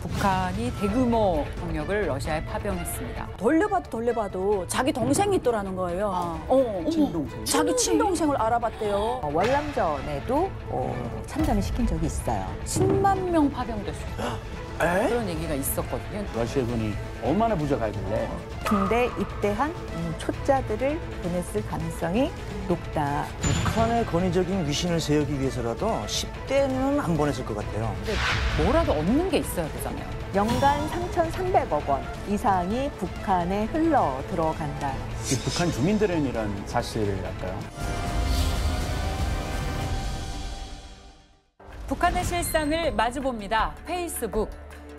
북한이 대규모 병력을 러시아에 파병했습니다. 돌려봐도 자기 동생이 있더라는 거예요. 친동생. 자기 친동생을 알아봤대요. 월남전에도 참전을 시킨 적이 있어요. 10만 명 파병됐어요. 그런 얘기가 있었거든요. 러시아군이 얼마나 부족하길래. 군대 입대한 초짜들을 보냈을 가능성이 높다. 북한의 권위적인 위신을 세우기 위해서라도 10대는 안 보냈을 것 같아요. 근데 뭐라도 얻는 게 있어야 되잖아요. 연간 3,300억 원 이상이 북한에 흘러 들어간다. 이 북한 주민들은 이런 사실을 알까요? 북한의 실상을 마주봅니다. 페이스북.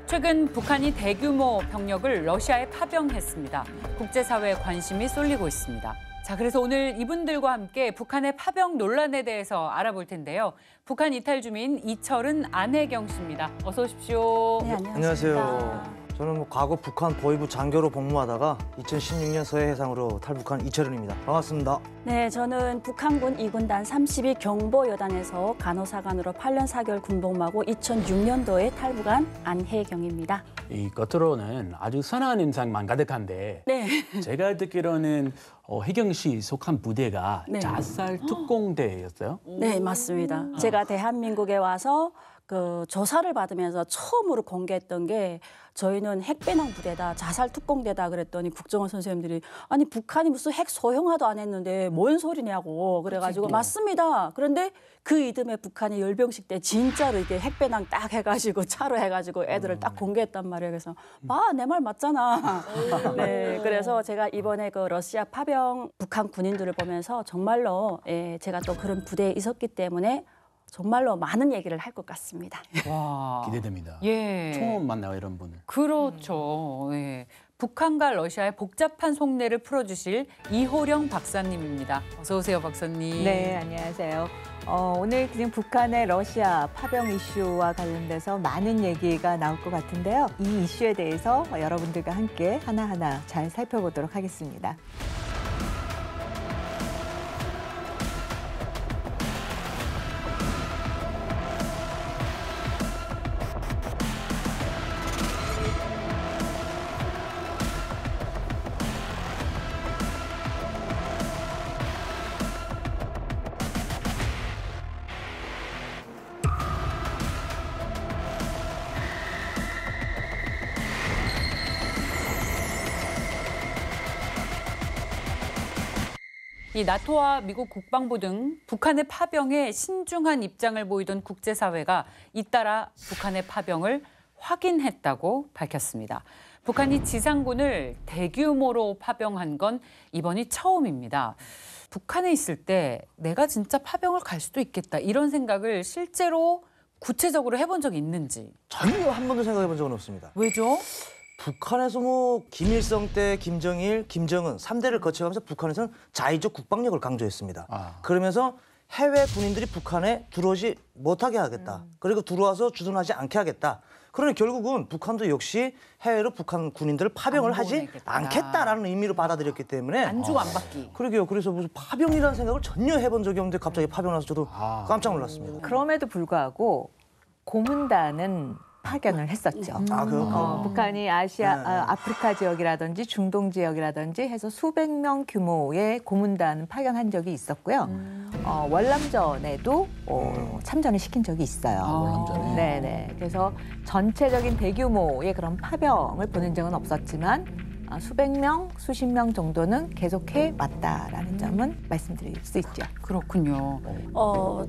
최근 북한이 대규모 병력을 러시아에 파병했습니다. 국제사회에 관심이 쏠리고 있습니다. 자, 그래서 오늘 이분들과 함께 북한의 파병 논란에 대해서 알아볼 텐데요. 북한 이탈 주민 이철은 안혜경 씨입니다. 어서 오십시오. 네, 안녕하세요. 저는 과거 북한 보위부 장교로 복무하다가 2016년 서해 해상으로 탈북한 이철은입니다. 반갑습니다. 네, 저는 북한군 2군단 32 경보여단에서 간호사관으로 8년 4개월 군복무하고 2006년도에 탈북한 안혜경입니다. 이 겉으로는 아주 선한 인상만 가득한데 네. 제가 듣기로는 혜경 씨 속한 부대가 네. 자살 특공대였어요? 네, 맞습니다. 제가 대한민국에 와서 그 조사를 받으면서 처음으로 공개했던 게 저희는 핵배낭 부대다, 자살 특공대다 그랬더니 국정원 선생님들이 아니 북한이 무슨 핵 소형화도 안 했는데 뭔 소리냐고 그래가지고 맞습니다. 그런데 그 이듬해 북한이 열병식 때 진짜로 이게 핵배낭 딱 해가지고 차로 해가지고 애들을 딱 공개했단 말이에요. 그래서 봐, 내 말 맞잖아. 네, 그래서 제가 이번에 그 러시아 파병 북한 군인들을 보면서 정말로 제가 또 그런 부대에 있었기 때문에 정말로 많은 얘기를 할 것 같습니다. 와. 기대됩니다. 예. 처음 만나요, 이런 분을. 그렇죠. 예. 북한과 러시아의 복잡한 속내를 풀어주실 이호령 박사님입니다. 어서 오세요, 박사님. 네, 안녕하세요. 오늘 그냥 북한의 러시아 파병 이슈와 관련돼서 많은 얘기가 나올 것 같은데요. 이 이슈에 대해서 여러분들과 함께 하나하나 잘 살펴보도록 하겠습니다. 이 나토와 미국 국방부 등 북한의 파병에 신중한 입장을 보이던 국제사회가 잇따라 북한의 파병을 확인했다고 밝혔습니다. 북한이 지상군을 대규모로 파병한 건 이번이 처음입니다. 북한에 있을 때 내가 진짜 파병을 갈 수도 있겠다 이런 생각을 실제로 구체적으로 해본 적이 있는지. 전혀 한 번도 생각해 본 적은 없습니다. 왜죠? 북한에서 뭐 김일성 때 김정일, 김정은 3대를 거쳐가면서 북한에서는 자위적 국방력을 강조했습니다. 그러면서 해외 군인들이 북한에 들어오지 못하게 하겠다. 그리고 들어와서 주둔하지 않게 하겠다. 그러니 결국은 북한도 역시 해외로 북한 군인들을 파병을 하지 보내겠다. 않겠다라는 의미로 받아들였기 때문에 안 주고 안 받기. 그러게요. 그래서 무슨 파병이라는 생각을 전혀 해본 적이 없는데 갑자기 파병 나서 저도 깜짝 놀랐습니다. 그럼에도 불구하고 고문단은 파견을 했었죠. 북한이 아프리카 지역이라든지 중동 지역이라든지 해서 수백 명 규모의 고문단 파견한 적이 있었고요. 월남전에도 참전을 시킨 적이 있어요. 월남전에. 네네. 그래서 전체적인 대규모의 그런 파병을 보낸 적은 없었지만 수백 명, 수십 명 정도는 계속해 왔다라는 점은 말씀드릴 수 있죠. 그렇군요.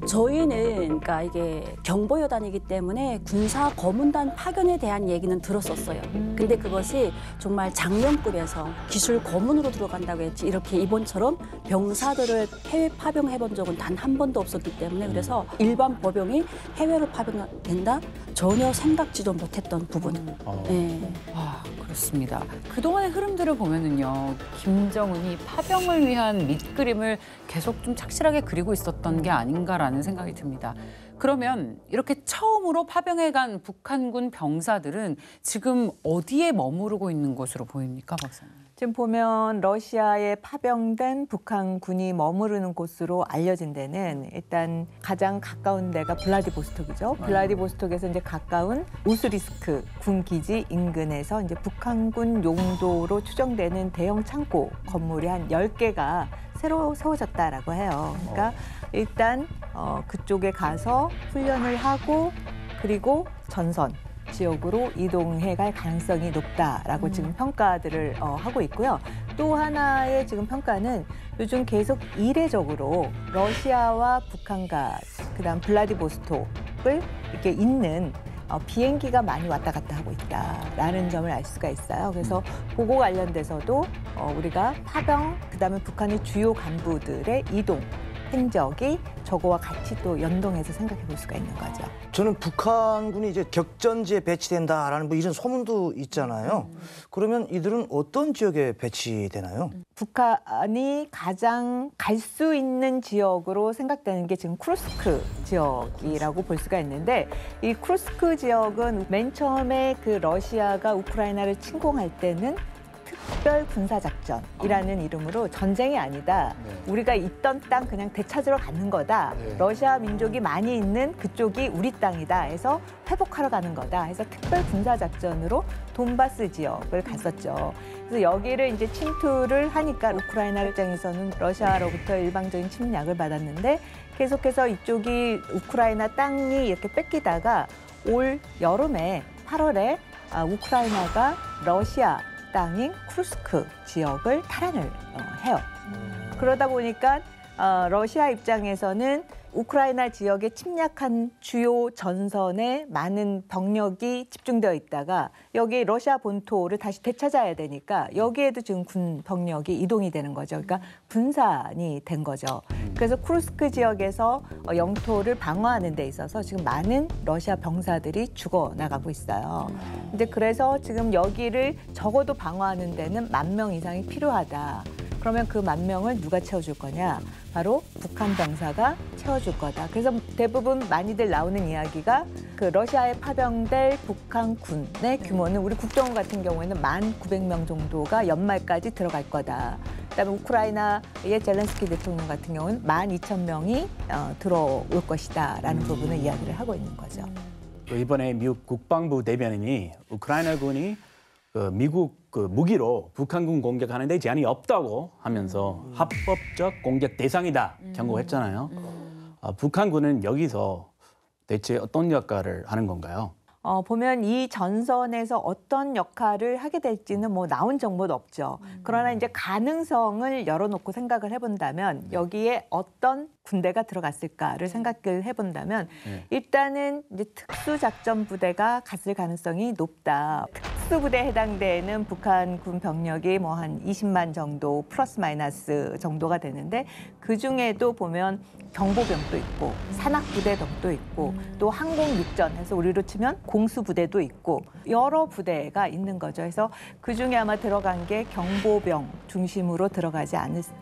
저희는 그러니까 이게 경보여단이기 때문에 군사 거문단 파견에 대한 얘기는 들었었어요. 근데 그것이 정말 장령급에서 기술 고문으로 들어간다고 했지 이렇게 이번처럼 병사들을 해외 파병해본 적은 단 한 번도 없었기 때문에 그래서 일반 보병이 해외로 파병된다? 전혀 생각지도 못했던 부분. 네. 와, 그렇습니다. 그동안의 흐름들을 보면은요, 김정은이 파병을 위한 밑그림을 계속 좀 착실하게 그리고 있었던 게 아닌가라는 생각이 듭니다. 그러면 이렇게 처음으로 파병해 간 북한군 병사들은 지금 어디에 머무르고 있는 것으로 보입니까, 박사님? 지금 보면 러시아에 파병된 북한군이 머무르는 곳으로 알려진 데는 일단 가장 가까운 데가 블라디보스톡이죠. 블라디보스톡에서 이제 가까운 우스리스크 군 기지 인근에서 이제 북한군 용도로 추정되는 대형 창고 건물이 한 10개가 새로 세워졌다라고 해요. 그러니까 일단 그쪽에 가서 훈련을 하고 그리고 전선 지역으로 이동해 갈 가능성이 높다라고 지금 평가들을 하고 있고요. 또 하나의 지금 평가는 요즘 계속 이례적으로 러시아와 북한과 그다음 블라디보스톡을 이렇게 잇는 비행기가 많이 왔다 갔다 하고 있다라는 점을 알 수가 있어요. 그래서 그거 관련돼서도 우리가 파병 그다음에 북한의 주요 간부들의 이동 행적이 저거와 같이 또 연동해서 생각해 볼 수가 있는 거죠. 저는 북한군이 이제 격전지에 배치된다라는 뭐 이런 소문도 있잖아요. 그러면 이들은 어떤 지역에 배치되나요? 북한이 가장 갈 수 있는 지역으로 생각되는 게 지금 쿠르스크 지역이라고 볼 수가 있는데 이 쿠르스크 지역은 맨 처음에 그 러시아가 우크라이나를 침공할 때는 특별 군사작전이라는 이름으로 전쟁이 아니다. 우리가 있던 땅 그냥 되찾으러 가는 거다. 러시아 민족이 많이 있는 그쪽이 우리 땅이다 해서 회복하러 가는 거다 해서 특별 군사작전으로 돈바스 지역을 갔었죠. 그래서 여기를 이제 침투를 하니까 우크라이나 입장에서는 러시아로부터 일방적인 침략을 받았는데 계속해서 이쪽이 우크라이나 땅이 이렇게 뺏기다가 올 여름에 8월에 우크라이나가 러시아 땅인 쿠르스크 지역을 탈환을 해요. 그러다 보니까 러시아 입장에서는 우크라이나 지역에 침략한 주요 전선에 많은 병력이 집중되어 있다가 여기 러시아 본토를 다시 되찾아야 되니까 여기에도 지금 군 병력이 이동이 되는 거죠. 그러니까 분산이 된 거죠. 그래서 쿠르스크 지역에서 영토를 방어하는 데 있어서 지금 많은 러시아 병사들이 죽어나가고 있어요. 근데 그래서 지금 여기를 적어도 방어하는 데는 10,000명 이상이 필요하다. 그러면 그 10,000명을 누가 채워줄 거냐? 바로 북한 병사가 채워줄 거다. 그래서 대부분 많이들 나오는 이야기가 그 러시아에 파병될 북한군의 규모는 우리 국정원 같은 경우에는 1,900명 정도가 연말까지 들어갈 거다. 그다음에 우크라이나의 젤렌스키 대통령 같은 경우는 12,000명이 들어올 것이다라는 부분을 이야기를 하고 있는 거죠. 이번에 미국 국방부 대변인이 우크라이나군이 미국 무기로 북한군 공격하는 데 제한이 없다고 하면서 합법적 공격 대상이다 경고했잖아요. 북한군은 여기서 대체 어떤 역할을 하는 건가요? 보면 이 전선에서 어떤 역할을 하게 될지는 뭐 나온 정보도 없죠. 그러나 이제 가능성을 열어놓고 생각을 해본다면 여기에 어떤 군대가 들어갔을까를 생각을 해본다면 일단은 이제 특수작전부대가 갔을 가능성이 높다. 특수부대에 해당되는 북한군 병력이 뭐 한 20만 정도 플러스 마이너스 정도가 되는데 그중에도 보면 경보병도 있고 산악부대 등도 있고 또 항공육전 해서 우리로 치면 공수부대도 있고 여러 부대가 있는 거죠. 그래서 그중에 아마 들어간 게 경보병 중심으로 들어가지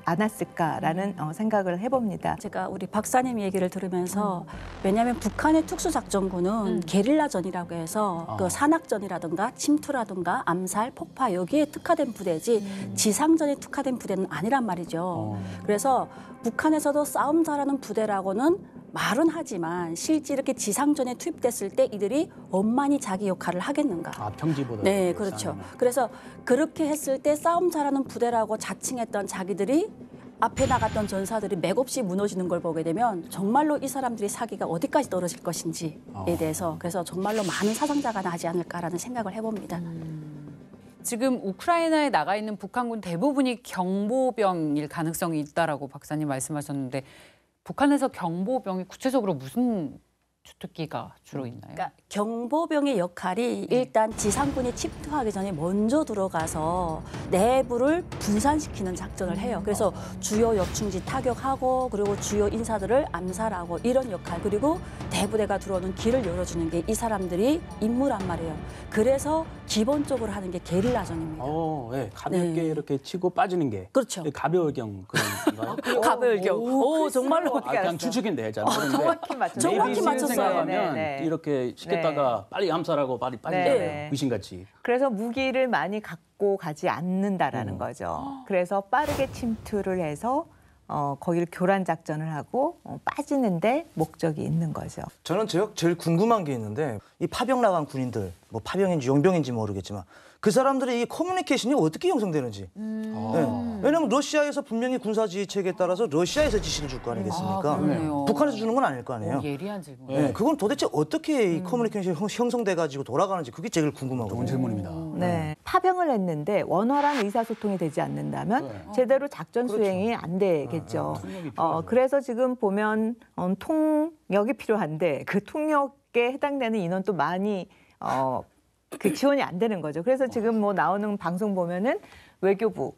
않았을까라는 생각을 해봅니다. 제가 우리 박사님 얘기를 들으면서 왜냐하면 북한의 특수작전군은 게릴라전이라고 해서 그 산악전이라든가 침투라든가 암살, 폭파 여기에 특화된 부대지 지상전에 특화된 부대는 아니란 말이죠. 그래서 북한에서도 싸움 잘하는 부대라고는 말은 하지만 실제 이렇게 지상전에 투입됐을 때 이들이 엄만히 자기 역할을 하겠는가. 평지보다. 네, 그렇죠. 그래서 그렇게 했을 때 싸움 잘하는 부대라고 자칭했던 자기들이 앞에 나갔던 전사들이 맥없이 무너지는 걸 보게 되면 정말로 이 사람들이 사기가 어디까지 떨어질 것인지에 대해서 그래서 정말로 많은 사상자가 나지 않을까라는 생각을 해봅니다. 지금 우크라이나에 나가 있는 북한군 대부분이 경보병일 가능성이 있다라고 박사님 말씀하셨는데 북한에서 경보병이 구체적으로 무슨 주특기가 주로 있나요? 그러니까 경보병의 역할이 일단 지상군이 침투하기 전에 먼저 들어가서 내부를 분산시키는 작전을 해요. 그래서 주요 역충지 타격하고 그리고 주요 인사들을 암살하고 이런 역할 그리고 대부대가 들어오는 길을 열어주는 게 이 사람들이 임무란 말이에요. 그래서 기본적으로 하는 게 게릴라전입니다. 네. 가볍게 네. 이렇게 치고 빠지는 게 그렇죠. 가벼울경 그런가요? 가별경. 오, 정말로 그냥 추측인데 잘 모르는데. 정확히 맞췄어요. 정확히 맞췄어요. 생각하면 네. 이렇게 시켰다가 빨리 암살하고 빨리 네. 귀신같이. 그래서 무기를 많이 갖고 가지 않는다라는 거죠. 그래서 빠르게 침투를 해서 거기를 교란 작전을 하고 빠지는데 목적이 있는 거죠. 저는 제일 궁금한 게 있는데 이 파병 나간 군인들, 뭐 파병인지 용병인지 모르겠지만 그 사람들의 이 커뮤니케이션이 어떻게 형성되는지. 네. 왜냐하면 러시아에서 분명히 군사지휘 체계에 따라서 러시아에서 지시를 줄 거 아니겠습니까? 북한에서 주는 건 아닐 거 아니에요. 예리한 질문. 네. 그건 도대체 어떻게 이 커뮤니케이션이 형성돼가지고 돌아가는지 그게 제일 궁금하거든요. 좋은 질문입니다. 네. 파병을 했는데 원활한 의사소통이 되지 않는다면 제대로 작전 수행이 안 되겠죠. 그래서 지금 보면 통역이 필요한데 그 통역에 해당되는 인원도 많이 그 지원이 안 되는 거죠. 그래서 지금 뭐 나오는 방송 보면은 외교부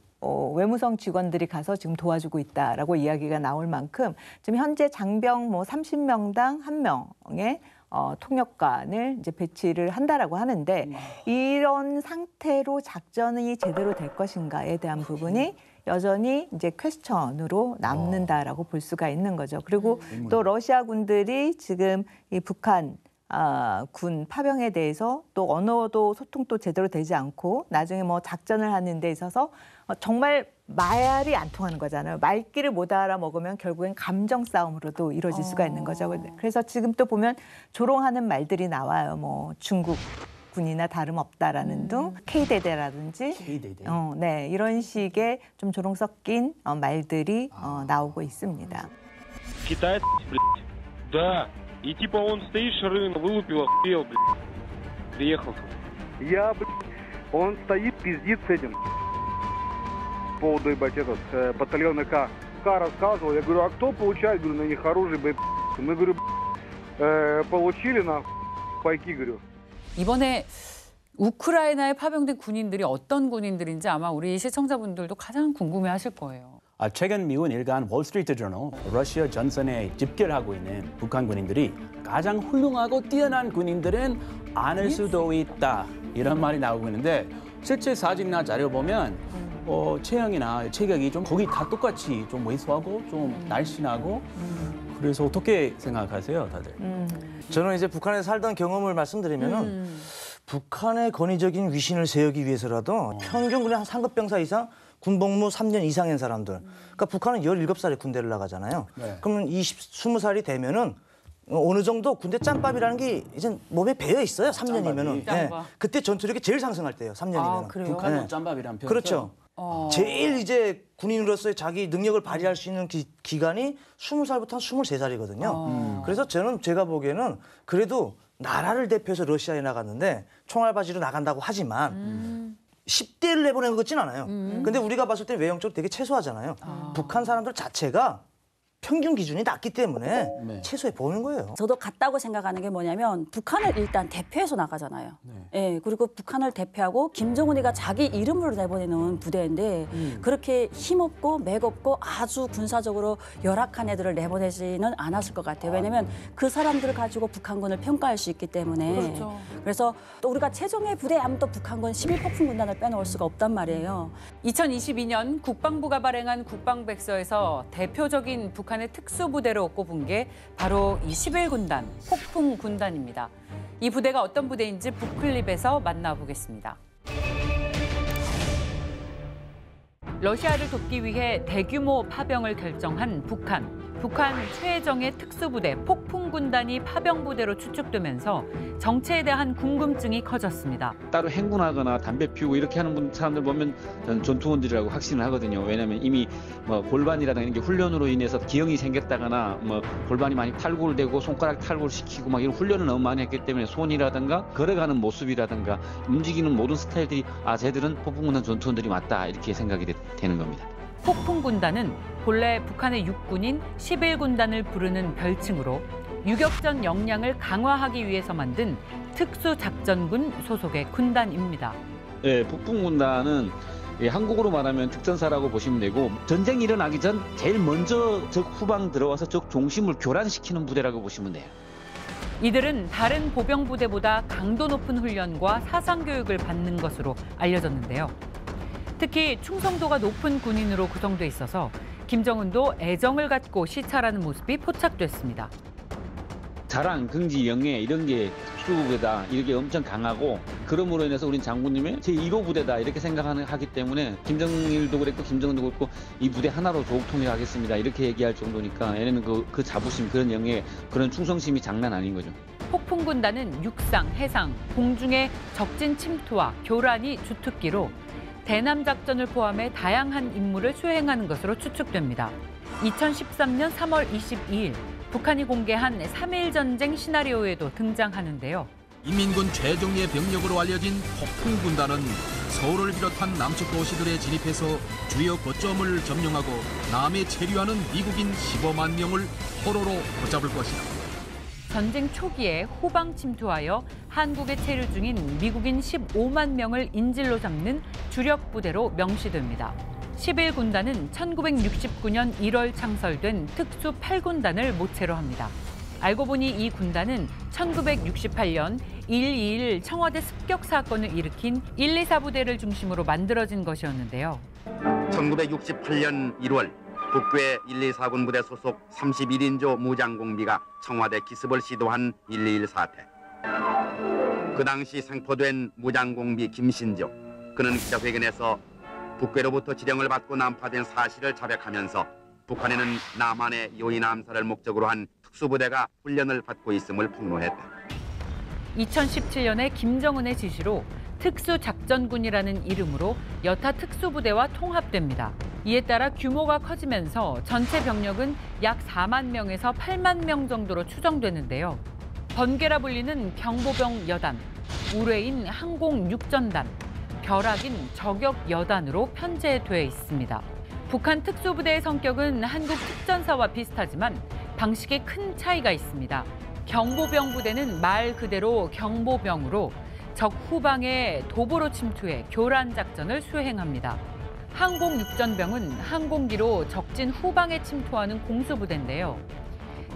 외무성 직원들이 가서 지금 도와주고 있다라고 이야기가 나올 만큼 지금 현재 장병 뭐 30명당 1명의 통역관을 이제 배치를 한다라고 하는데 이런 상태로 작전이 제대로 될 것인가에 대한 부분이 여전히 이제 퀘스천으로 남는다라고 볼 수가 있는 거죠. 그리고 또 러시아 군들이 지금 이 북한 군 파병에 대해서 또 언어도 소통도 제대로 되지 않고 나중에 뭐 작전을 하는 데 있어서 정말 말이 안 통하는 거잖아요. 말귀를 못 알아먹으면 결국엔 감정 싸움으로도 이루어질 수가 있는 거죠. 그래서 지금 또 보면 조롱하는 말들이 나와요. 뭐 중국 군이나 다름없다라는 등 K대대라든지 네, 이런 식의 좀 조롱 섞인 말들이 나오고 있습니다. Китай, блядь. Да. И типа он стоит, шары вылупил, охуел, блядь. Приехал. Я, блядь, он стоит, пиздит с этим. По поводу, ебать, батальона К. К рассказывал, я говорю, а кто получает? Говорю, на них оружие, блядь. Мы, говорю, получили, нахуй, пайки, говорю. 이번에 우크라이나에 파병된 군인들이 어떤 군인들인지 아마 우리 시청자분들도 가장 궁금해하실 거예요. 최근 미국 일간 월스트리트 저널 러시아 전선에 집결하고 있는 북한 군인들이 가장 훌륭하고 뛰어난 군인들은 아닐 수도 있다 이런 말이 나오고 있는데 실제 사진이나 자료 보면 체형이나 체격이 좀 거의 다 똑같이 좀 왜소하고 좀 날씬하고 그래서 어떻게 생각하세요, 다들? 저는 이제 북한에 살던 경험을 말씀드리면은 북한의 권위적인 위신을 세우기 위해서라도 평균 그냥 한 상급병사 이상 군복무 3년 이상인 사람들. 그러니까 북한은 17살에 군대를 나가잖아요. 그러면 20살이 되면은 어느 정도 군대 짬밥이라는 게 이제 몸에 배어 있어요. 3년이면은. 네. 그때 전투력이 제일 상승할 때예요. 3년이면. 북한은 짬밥이란 표현. 그렇죠. 제일 이제 군인으로서의 자기 능력을 발휘할 수 있는 기간이 20살부터 한 23살이거든요. 그래서 제가 보기에는 그래도 나라를 대표해서 러시아에 나갔는데 총알바지로 나간다고 하지만 10대를 내보낸 것 같진 않아요. 근데 우리가 봤을 때 외형적으로 되게 채소하잖아요. 북한 사람들 자체가 평균 기준이 낮기 때문에 최소해 보는 거예요. 저도 같다고 생각하는 게 뭐냐면 북한을 일단 대표해서 나가잖아요. 예, 그리고 북한을 대표하고 김정은이가 자기 이름으로 내보내는 부대인데 그렇게 힘없고 맥없고 아주 군사적으로 열악한 애들을 내보내지는 않았을 것 같아요. 왜냐하면 그 사람들을 가지고 북한군을 평가할 수 있기 때문에. 그렇죠. 그래서 또 우리가 최종의 부대하면 또 북한군 11폭풍 군단을 빼놓을 수가 없단 말이에요. 2022년 국방부가 발행한 국방백서에서 대표적인 북한의 특수부대로 꼽은 게 바로 이 11군단, 폭풍군단입니다. 이 부대가 어떤 부대인지 북클립에서 만나보겠습니다. 러시아를 돕기 위해 대규모 파병을 결정한 북한. 북한 최정예 특수부대 폭풍군단이 파병부대로 추측되면서 정체에 대한 궁금증이 커졌습니다. 따로 행군하거나 담배 피우고 이렇게 하는 사람들 보면 저는 전투원들이라고 확신을 하거든요. 왜냐하면 이미 뭐 골반이라든가 이런 게 훈련으로 인해서 기형이 생겼다거나 뭐 골반이 많이 탈골되고 손가락 탈골시키고 막 이런 훈련을 너무 많이 했기 때문에 손이라든가 걸어가는 모습이라든가 움직이는 모든 스타일들이 쟤들은 폭풍군단 전투원들이 맞다 이렇게 생각이 되는 겁니다. 폭풍군단은 본래 북한의 육군인 11군단을 부르는 별칭으로 유격전 역량을 강화하기 위해서 만든 특수작전군 소속의 군단입니다. 네, 폭풍군단은 한국으로 말하면 특전사라고 보시면 되고 전쟁이 일어나기 전 제일 먼저 적 후방 들어와서 적 중심을 교란시키는 부대라고 보시면 돼요. 이들은 다른 보병부대보다 강도 높은 훈련과 사상교육을 받는 것으로 알려졌는데요. 특히 충성도가 높은 군인으로 구성돼 있어서 김정은도 애정을 갖고 시찰하는 모습이 포착됐습니다. 자랑, 긍지, 영예 이런 게 특수부대다 이렇게 엄청 강하고 그럼으로 인해서 우린 장군님의 제1호 부대다 이렇게 생각하기 때문에 김정일도 그랬고 김정은도 그랬고 이 부대 하나로 조국 통일하겠습니다 이렇게 얘기할 정도니까 얘네는 그 자부심, 그런 영예, 그런 충성심이 장난 아닌 거죠. 폭풍군단은 육상, 해상, 공중의 적진 침투와 교란이 주특기로 대남 작전을 포함해 다양한 임무를 수행하는 것으로 추측됩니다. 2013년 3월 22일 북한이 공개한 3.1 전쟁 시나리오에도 등장하는데요. 인민군 최정예 병력으로 알려진 폭풍군단은 서울을 비롯한 남측 도시들에 진입해서 주요 거점을 점령하고 남에 체류하는 미국인 15만 명을 포로로 붙잡을 것이다. 전쟁 초기에 후방 침투하여 한국에 체류 중인 미국인 15만 명을 인질로 잡는 주력 부대로 명시됩니다. 11군단은 1969년 1월 창설된 특수 8군단을 모체로 합니다. 알고 보니 이 군단은 1968년 1.21 청와대 습격 사건을 일으킨 124부대를 중심으로 만들어진 것이었는데요. 1968년 1월 북괴 124군 부대 소속 31인조 무장공비가 청와대 기습을 시도한 1.21 사태. 그 당시 생포된 무장공비 김신조. 그는 기자회견에서 북괴로부터 지령을 받고 난파된 사실을 자백하면서 북한에는 남한의 요인 암살을 목적으로 한 특수부대가 훈련을 받고 있음을 폭로했다. 2017년에 김정은의 지시로 특수작전군이라는 이름으로 여타 특수부대와 통합됩니다. 이에 따라 규모가 커지면서 전체 병력은 약 4만 명에서 8만 명 정도로 추정되는데요. 번개라 불리는 경보병 여단, 우뢰인 항공육전단, 벼락인 저격여단으로 편제돼 있습니다. 북한 특수부대의 성격은 한국 특전사와 비슷하지만 방식에 큰 차이가 있습니다. 경보병 부대는 말 그대로 경보병으로 적 후방에 도보로 침투해 교란 작전을 수행합니다. 항공육전병은 항공기로 적진 후방에 침투하는 공수부대인데요.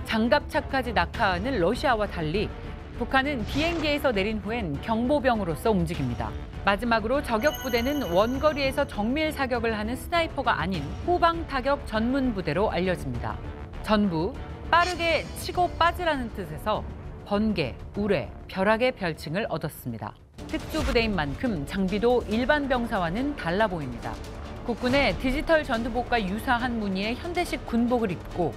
장갑차까지 낙하하는 러시아와 달리 북한은 비행기에서 내린 후엔 경보병으로서 움직입니다. 마지막으로 저격부대는 원거리에서 정밀 사격을 하는 스나이퍼가 아닌 후방 타격 전문 부대로 알려집니다. 전부 빠르게 치고 빠지라는 뜻에서 번개, 우뢰, 벼락의 별칭을 얻었습니다. 특수부대인 만큼 장비도 일반 병사와는 달라 보입니다. 국군의 디지털 전투복과 유사한 무늬의 현대식 군복을 입고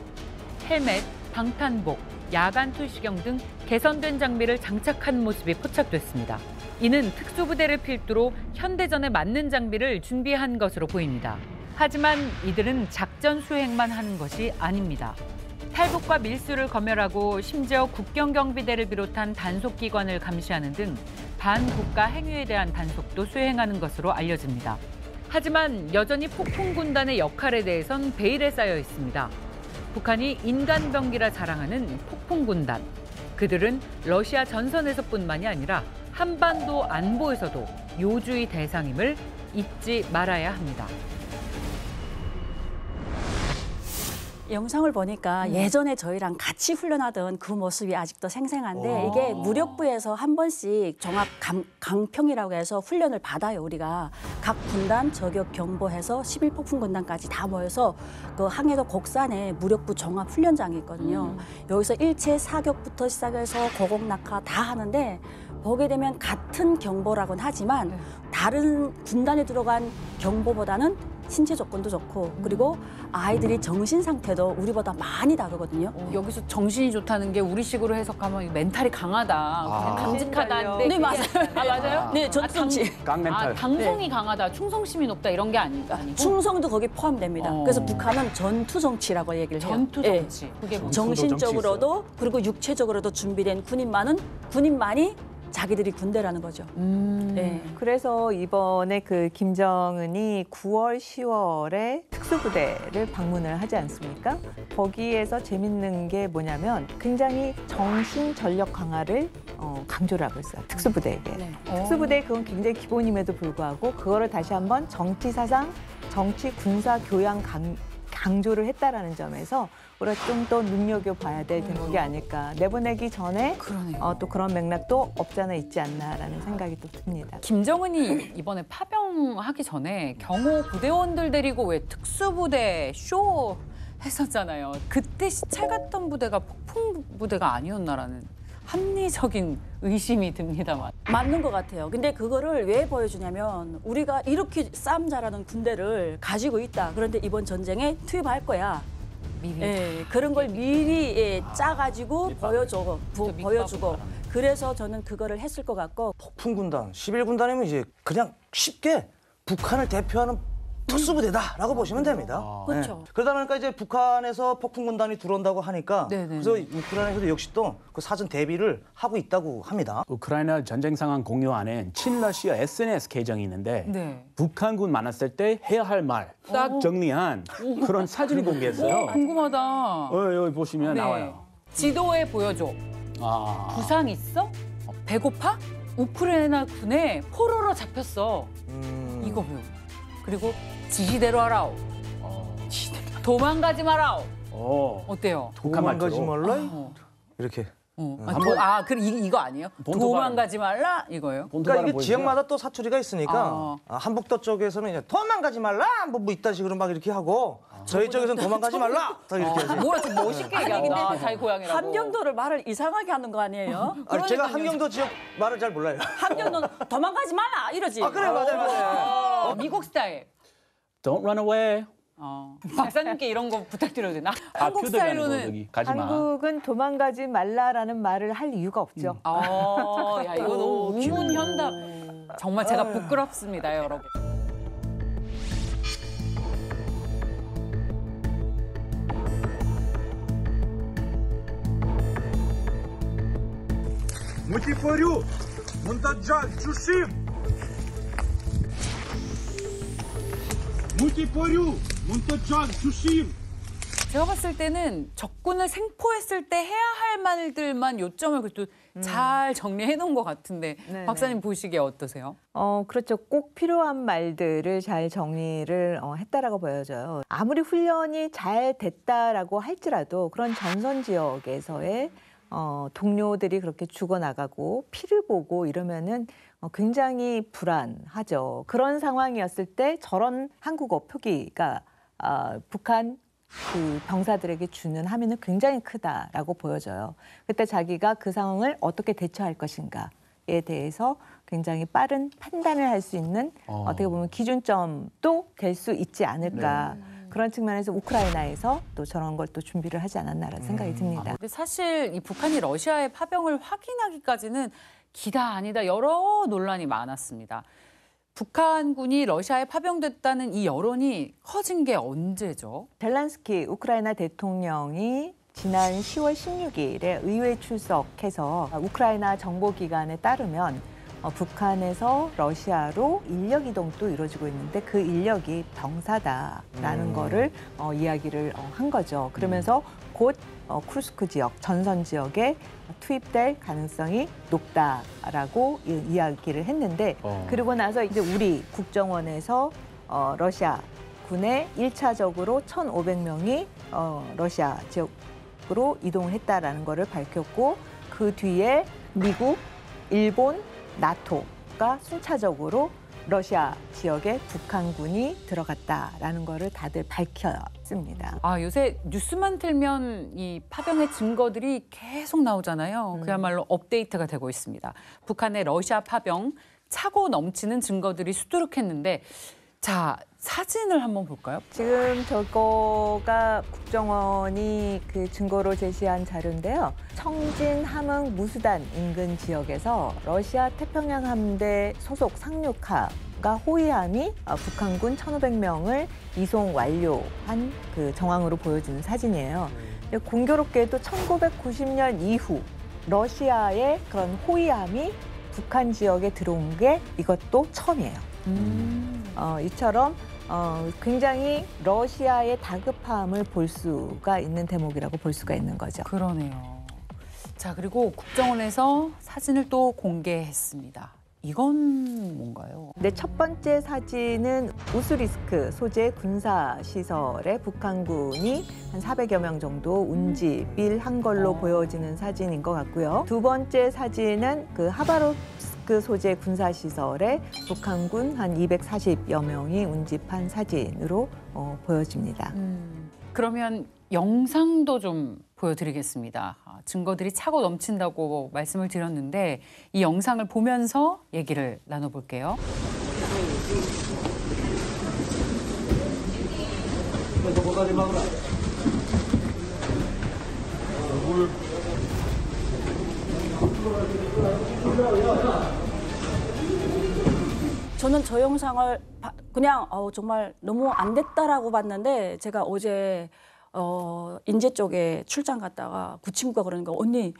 헬멧, 방탄복, 야간 투시경 등 개선된 장비를 장착한 모습이 포착됐습니다. 이는 특수부대를 필두로 현대전에 맞는 장비를 준비한 것으로 보입니다. 하지만 이들은 작전 수행만 하는 것이 아닙니다. 탈북과 밀수를 검열하고 심지어 국경경비대를 비롯한 단속기관을 감시하는 등 반국가 행위에 대한 단속도 수행하는 것으로 알려집니다. 하지만 여전히 폭풍군단의 역할에 대해선 베일에 쌓여 있습니다. 북한이 인간병기라 자랑하는 폭풍군단. 그들은 러시아 전선에서뿐만이 아니라 한반도 안보에서도 요주의 대상임을 잊지 말아야 합니다. 영상을 보니까 예전에 저희랑 같이 훈련하던 그 모습이 아직도 생생한데 이게 무력부에서 한 번씩 종합 강평이라고 해서 훈련을 받아요. 우리가 각 군단 저격 경보해서 11폭풍군단까지 다 모여서 그 항해도 곡산에 무력부 종합 훈련장이 있거든요. 여기서 일체 사격부터 시작해서 고공낙하 다 하는데 보게 되면 같은 경보라고는 하지만 다른 군단에 들어간 경보보다는 신체 조건도 좋고 그리고 아이들이 정신 상태도 우리보다 많이 다르거든요. 여기서 정신이 좋다는 게 우리식으로 해석하면 멘탈이 강하다, 강직하다는데 네, 맞아요. 맞아요? 네, 전투정치. 강멘탈. 당성이 강하다, 충성심이 높다 이런 게 아니고 충성도 거기 포함됩니다. 그래서 북한은 전투정치라고 얘기를 해요. 전투정치. 그게 뭐죠? 정신적으로도 그리고 육체적으로도 준비된 군인만이 자기들이 군대라는 거죠. 네. 그래서 이번에 그 김정은이 9월, 10월에 특수부대를 방문을 하지 않습니까? 거기에서 재밌는 게 뭐냐면 굉장히 정신 전력 강화를 강조를 하고 있어요. 특수부대에게. 네. 특수부대 그건 굉장히 기본임에도 불구하고 그거를 다시 한번 정치 사상, 정치 군사 교양 강조를 했다라는 점에서 우리가 좀 더 눈여겨봐야 될 대목이 아닐까. 내보내기 전에 또 그런 맥락도 없지 않아 있지 않나라는 생각이 또 듭니다. 김정은이 이번에 파병하기 전에 경호 부대원들 데리고 왜 특수부대 쇼 했었잖아요. 그때 시찰 갔던 부대가 폭풍 부대가 아니었나라는 합리적인 의심이 듭니다만. 맞는 것 같아요. 근데 그거를 왜 보여주냐면 우리가 이렇게 싸움 잘하는 군대를 가지고 있다. 그런데 이번 전쟁에 투입할 거야. 미리. 예, 그런 걸 미리 짜가지고 보여주고. 그래서 저는 그거를 했을 것 같고. 폭풍군단, 11군단이면 이제 그냥 쉽게 북한을 대표하는 특수부대다라고 보시면 됩니다. 그렇죠. 그러다 보니까 이제 북한에서 폭풍군단이 들어온다고 하니까 네네네. 그래서 우크라이나에서도 역시 또 그 사전 대비를 하고 있다고 합니다. 우크라이나 전쟁 상황 공유 안에 친러시아 SNS 계정이 있는데 네. 북한군 만났을 때 해야 할 말 딱 정리한 그런 사진이 공개했어요. 궁금하다. 여기 보시면 네. 나와요. 지도에 보여줘. 부상 있어? 배고파? 우크라이나 군에 포로로 잡혔어. 이거 배워. 그리고 지시대로 하라오. 도망가지 마라오. 어때요? 도망가지 말라? 이렇게. 그럼 이거 아니에요? 도망가지 말라 이거예요? 그러니까 이게 지역마다 또 사투리가 있으니까 한북도 쪽에서는 이제 도망가지 말라 뭐 이딴 식으로 막 이렇게 하고 저희 쪽에서는 도망가지 말라 딱 이렇게 하지. 뭐야 좀 멋있게 얘기한다. 자기 고향이라고. 함경도를 말을 이상하게 하는 거 아니에요? 아니, 제가 함경도 지역 말을 잘 몰라요. 함경도는 도망가지 말라 이러지. 그래 맞아요. 미국 스타일. Don't run away. 박사님께 이런 거 부탁드려도 되나? 한국 스타일로는 가지 마. 한국은 도망가지 말라라는 말을 할 이유가 없죠. 야 이거 너무 우문현답. 정말 제가 부끄럽습니다, 여러분. Мутифорю, Монтаджак, Чушим. Мутифорю, Монтаджак, Чушим. 제가 봤을 때는 적군을 생포했을 때 해야 할 말들만 요점을 그래도 잘 정리해 놓은 것 같은데 네네. 박사님 보시기에 어떠세요? 그렇죠. 꼭 필요한 말들을 잘 정리를 했다라고 보여져요. 아무리 훈련이 잘 됐다라고 할지라도 그런 전선 지역에서의 동료들이 그렇게 죽어나가고 피를 보고 이러면은 굉장히 불안하죠. 그런 상황이었을 때 저런 한국어 표기가 북한 그 병사들에게 주는 함의는 굉장히 크다라고 보여져요. 그때 자기가 그 상황을 어떻게 대처할 것인가에 대해서 굉장히 빠른 판단을 할 수 있는 어떻게 보면 기준점도 될 수 있지 않을까. 그런 측면에서 우크라이나에서 또 저런 걸 또 준비를 하지 않았나라는 생각이 듭니다. 근데 사실 이 북한이 러시아의 파병을 확인하기까지는 기다 아니다 여러 논란이 많았습니다. 북한군이 러시아에 파병됐다는 이 여론이 커진 게 언제죠? 젤란스키 우크라이나 대통령이 지난 10월 16일에 의회 출석해서 우크라이나 정보기관에 따르면 북한에서 러시아로 인력 이동도 이루어지고 있는데 그 인력이 병사다라는 거를 이야기를 한 거죠. 그러면서 곧 쿠르스크 지역, 전선 지역에 투입될 가능성이 높다라고 이야기를 했는데 그리고 나서 이제 우리 국정원에서 러시아 군에 1차적으로 1,500명이 러시아 지역으로 이동을 했다라는 거를 밝혔고 그 뒤에 미국, 일본, 나토가 순차적으로 러시아 지역에 북한군이 들어갔다라는 거를 다들 밝혔습니다. 요새 뉴스만 틀면 이 파병의 증거들이 계속 나오잖아요. 그야말로 업데이트가 되고 있습니다. 북한의 러시아 파병 차고 넘치는 증거들이 수두룩했는데 자, 사진을 한번 볼까요? 지금 저거가 국정원이 그 증거로 제시한 자료인데요. 청진 함흥 무수단 인근 지역에서 러시아 태평양 함대 소속 상륙하가 호위함이 북한군 1,500명을 이송 완료한 그 정황으로 보여지는 사진이에요. 공교롭게도 1990년 이후 러시아의 그런 호위함이 북한 지역에 들어온 게 이것도 처음이에요. 이처럼 굉장히 러시아의 다급함을 볼 수가 있는 대목이라고 볼 수가 있는 거죠. 그러네요. 자, 그리고 국정원에서 사진을 또 공개했습니다. 이건 뭔가요? 네, 첫 번째 사진은 우스리스크 소재 군사시설에 북한군이 한 400여 명 정도 운집한 걸로 보여지는 사진인 것 같고요. 두 번째 사진은 그 하바롭스크 소재 군사시설에 북한군 한 240여 명이 운집한 사진으로 보여집니다. 그러면 영상도 좀 보여드리겠습니다. 증거들이 차고 넘친다고 말씀을 드렸는데 이 영상을 보면서 얘기를 나눠볼게요. 저는 저 영상을 그냥 정말 너무 안 됐다라고 봤는데 제가 어제 인제 쪽에 출장 갔다가 그 친구가 그러는 거 언니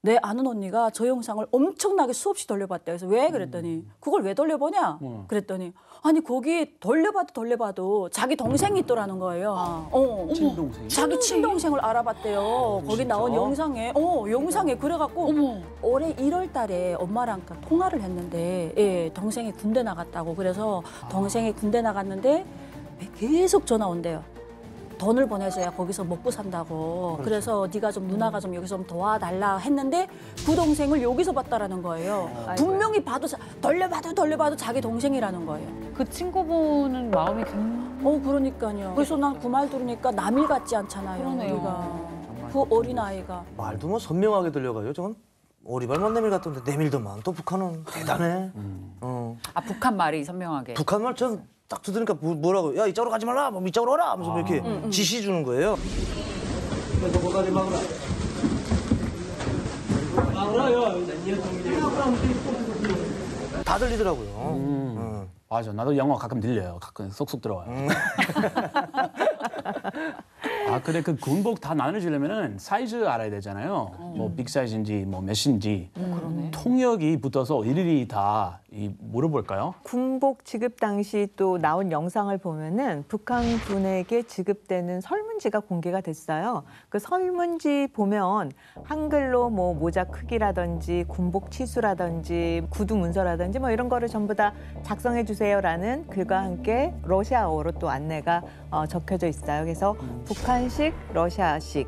내 아는 언니가 저 영상을 엄청나게 수없이 돌려봤대. 그래서 왜 그랬더니 그걸 왜 돌려보냐? 그랬더니 아니 거기 돌려봐도 자기 동생이 있더라는 거예요. 친동생. 자기 친동생을 알아봤대요. 거기 나온 영상에 그래갖고 올해 1월 달에 엄마랑 통화를 했는데 예, 동생이 군대 나갔다고. 그래서 동생이 군대 나갔는데 계속 전화 온대요. 돈을 보내줘야 거기서 먹고 산다고. 그래서 네가 좀 누나가 좀 여기서 좀 도와달라 했는데 그 동생을 여기서 봤다라는 거예요. 분명히 봐도 돌려봐도 자기 동생이라는 거예요. 그 친구분은 마음이 굉장히 그러니까요. 그래서 난 그 말 들으니까 남일 같지 않잖아요. 그러네요. 우리가. 그 어린 아이가. 말도 뭐 선명하게 들려가요. 저건 오리발 못 내밀 같던데 내밀더만. 또 북한은 대단해. 북한 말이 선명하게. 북한 말 전 딱 들으니까 뭐라고? 야 이쪽으로 가지 말라, 뭐 이쪽으로 오라 하면서 이렇게 지시 주는 거예요. 다 들리더라고요. 맞아. 나도 영어 가끔 들려요. 가끔 쏙쏙 들어와요. 근데 그 군복 다 나눠주려면은 사이즈 알아야 되잖아요. 뭐 빅 사이즈인지 뭐 몇인지. 통역이 붙어서 일일이 다 물어볼까요? 군복 지급 당시 또 나온 영상을 보면은 북한군에게 지급되는 설문지가 공개가 됐어요. 그 설문지 보면 한글로 뭐 모자 크기라든지 군복 치수라든지 구두 문서라든지 뭐 이런 거를 전부 다 작성해 주세요라는 글과 함께 러시아어로 또 안내가 적혀져 있어요. 그래서 북한식, 러시아식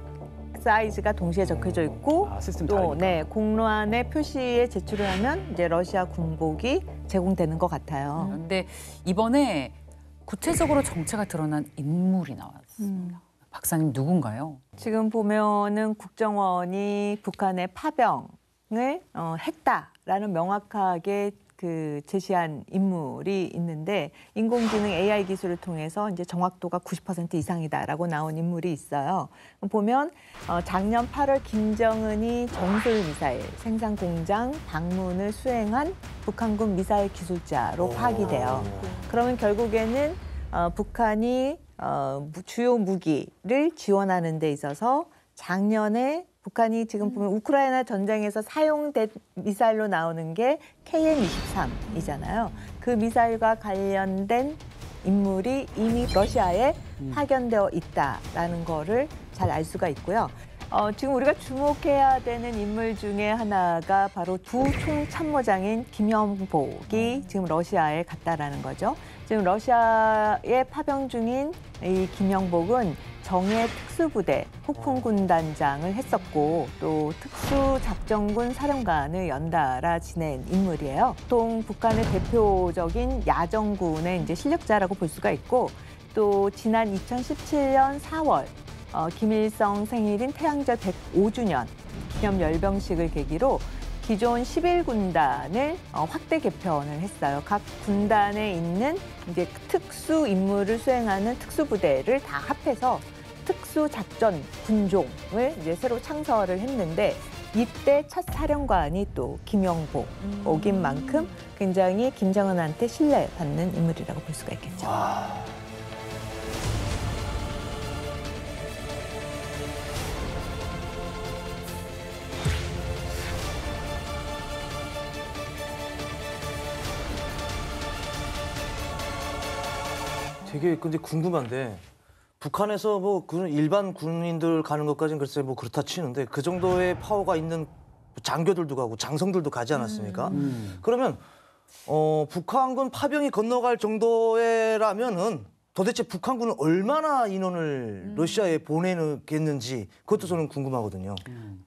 사이즈가 동시에 적혀져 있고 또 공로안에 표시에 제출을 하면 이제 러시아 군복이 제공되는 것 같아요. 근데 이번에 구체적으로 정체가 드러난 인물이 나왔습니다. 박사님 누군가요? 지금 보면은 국정원이 북한의 파병을 했다라는 명확하게 그 제시한 인물이 있는데 인공지능 AI 기술을 통해서 이제 정확도가 90% 이상이다라고 나온 인물이 있어요. 보면 작년 8월 김정은이 전술 미사일 생산 공장 방문을 수행한 북한군 미사일 기술자로 파악이 돼요. 그러면 결국에는 북한이 주요 무기를 지원하는 데 있어서 작년에 북한이 지금 보면 우크라이나 전쟁에서 사용된 미사일로 나오는 게 KN-23이잖아요. 그 미사일과 관련된 인물이 이미 러시아에 파견되어 있다라는 거를 잘 알 수가 있고요. 지금 우리가 주목해야 되는 인물 중에 하나가 바로 부총참모장인 김영복이 지금 러시아에 갔다라는 거죠. 지금 러시아에 파병 중인 이 김영복은 정예 특수부대 폭풍군단장을 했었고 또 특수작전군 사령관을 연달아 지낸 인물이에요. 보통 북한의 대표적인 야정군의 이제 실력자라고 볼 수가 있고 또 지난 2017년 4월 김일성 생일인 태양절 105주년 기념 열병식을 계기로 기존 11군단을 확대 개편을 했어요. 각 군단에 있는 이제 특수 임무를 수행하는 특수부대를 다 합해서 특수작전 군종을 이제 새로 창설을 했는데 이때 첫 사령관이 또 김영복인 만큼 굉장히 김정은한테 신뢰받는 인물이라고 볼 수가 있겠죠. 되게 근데 궁금한데 북한에서 뭐 그런 일반 군인들 가는 것까지는 글쎄 뭐 그렇다 치는데 그 정도의 파워가 있는 장교들도 가고 장성들도 가지 않았습니까? 그러면 북한군 파병이 건너갈 정도라면은 도대체 북한군은 얼마나 인원을 러시아에 보내겠는지 그것도 저는 궁금하거든요.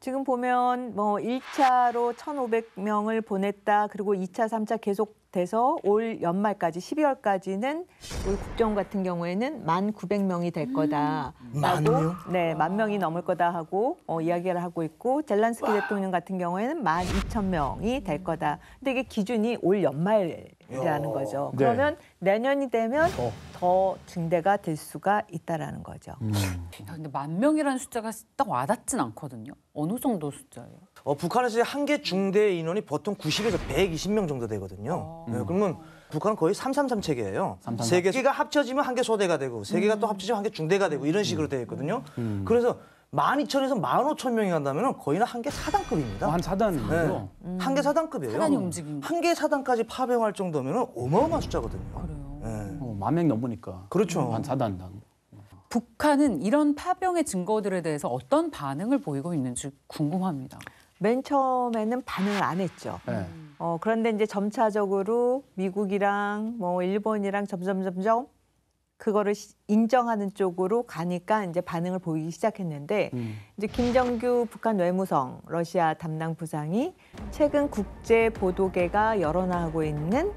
지금 보면 뭐 1차로 1,500명을 보냈다. 그리고 2차, 3차 계속 돼서 올 연말까지 12월까지는 우리 국정 같은 경우에는 1,900명이 될 거다. 만 명? 네, 10,000명이 넘을 거다 하고 이야기를 하고 있고 젤란스키 대통령 같은 경우에는 12,000명이 될 거다. 근데 이게 기준이 올 연말이라는 거죠. 네. 그러면 내년이 되면 더 증대가 될 수가 있다라는 거죠. 야, 근데 10,000명이라는 숫자가 딱 와닿진 않거든요. 어느 정도 숫자예요? 북한에서 한 개 중대 인원이 보통 90에서 120명 정도 되거든요. 네, 그러면 북한은 거의 333 체계예요. 333. 세 개가 합쳐지면 한 개 소대가 되고 세 개가 또 합쳐지면 한 개 중대가 되고 이런 식으로 되어 있거든요. 그래서 12,000에서 15,000명이 간다면 거의 한 개 사단급입니다. 한 사단이죠. 네. 한 개 사단급이에요. 사단이 움직인 한 개 사단까지 파병할 정도면 어마어마한 숫자거든요. 그래요. 네. 10,000명 넘으니까. 그렇죠. 한 사단당. 북한은 이런 파병의 증거들에 대해서 어떤 반응을 보이고 있는지 궁금합니다. 맨 처음에는 반응을 안 했죠. 네. 그런데 이제 점차적으로 미국이랑 뭐 일본이랑 점점 그거를 인정하는 쪽으로 가니까 이제 반응을 보이기 시작했는데 이제 김정규 북한 외무성 러시아 담당 부상이 최근 국제 보도계가 열어나가고 있는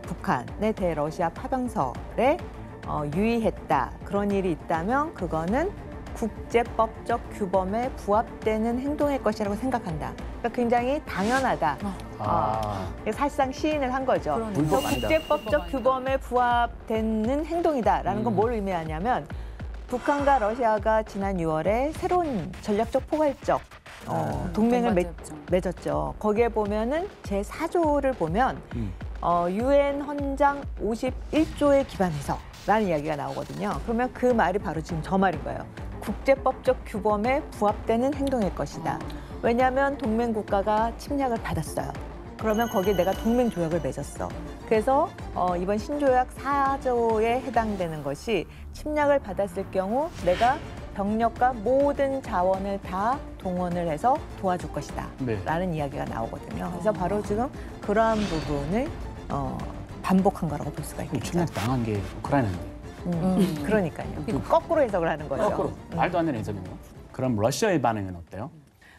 북한에 대해 러시아 파병설에 유의했다. 그런 일이 있다면 그거는 국제법적 규범에 부합되는 행동일 것이라고 생각한다. 그러니까 굉장히 당연하다. 사실상 시인을 한 거죠. 불법 아니다. 국제법적 규범에 부합되는 행동이다라는 건 뭘 의미하냐면 북한과 러시아가 지난 6월에 새로운 전략적 포괄적 동맹을 맺었죠. 거기에 보면은 제4조를 보면 UN 헌장 51조에 기반해서라는 이야기가 나오거든요. 그러면 그 말이 바로 지금 저 말인 거예요. 국제법적 규범에 부합되는 행동일 것이다. 왜냐하면 동맹 국가가 침략을 받았어요. 그러면 거기에 내가 동맹 조약을 맺었어. 그래서 이번 신조약 4조에 해당되는 것이 침략을 받았을 경우 내가 병력과 모든 자원을 다 동원을 해서 도와줄 것이다. 네. 라는 이야기가 나오거든요. 그래서 바로 지금 그러한 부분을 반복한 거라고 볼 수가 있겠죠. 침략 당한 게 우크라이나인데. 그러니까요. 거꾸로 해석을 하는 거죠. 거꾸로. 말도 안 되는 해석이네요. 그럼 러시아의 반응은 어때요?